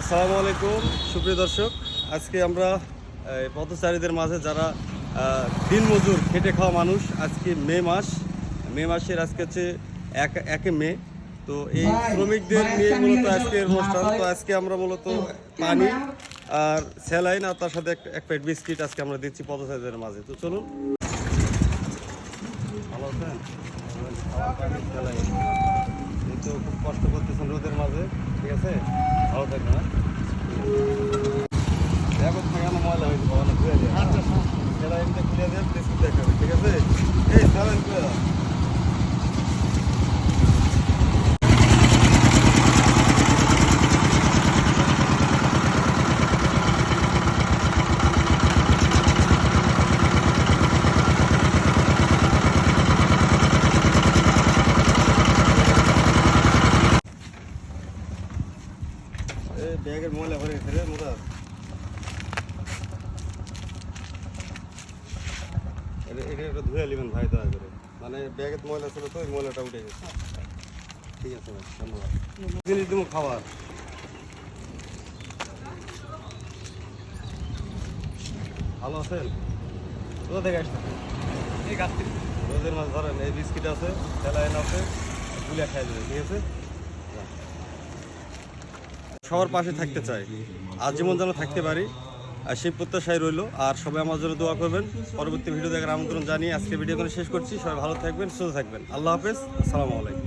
আসসালামু আলাইকুম সুপ্রিয় দর্শক, আজকে আমরা পথচারীদের মাঝে যারা দিনমজুর খেটে খাওয়া মানুষ, আজকে মে মাসের আজকে হচ্ছে 1 মে। তো এই শ্রমিকদের নিয়ে মূলত আজকের অনুষ্ঠান। তো আজকে আমরা মূলত পানি আর স্যালাইন আর তার সাথে এক প্যাকেট বিস্কিট আজকে আমরা দিচ্ছি পথচারীদের মাঝে। তো চলুন। ভালো আছেন? স্যালাইন তো খুব কষ্ট করতেছেন রোদের মাঝে, ঠিক আছে? ভালো থাকবেন। এখন থাকানো ময়লা হয়েছে, ভালো খুলে দেয়। সেটা এমনি খুলে দেয়, বিস্কুট দেখাবে, ঠিক আছে? এই স্যালাইন খুলে দাও। ব্যাগের ময়লা ভরে গেছে রে মোটা। এটা ধুয়ে নেবেন ভাই দয়া করে, মানে ব্যাগের ময়লা ছিল তো ওই ময়লাটা উঠে গেছে। ঠিক আছে ভাই, ধন্যবাদ। জিনিস দেবো খাবার। ভালো আছেন? কোথা থেকে আসছেন? এই গাছ থেকে। রোদের মাছ ধরেন, এই বিস্কিট আছে, স্যালাইন আছে, গুলিয়া খাই দেবেন, ঠিক আছে? সবার পাশে থাকতে চাই, আজীবন যেন থাকতে পারি, আর সেই প্রত্যাশায় রইল। আর সবাই আমার জন্য দোয়া করবেন। পরবর্তী ভিডিও দেখার আমন্ত্রণ জানিয়ে আজকে ভিডিও করে শেষ করছি। সবাই ভালো থাকবেন, সুস্থ থাকবেন। আল্লাহ হাফেজ, আসসালামু আলাইকুম।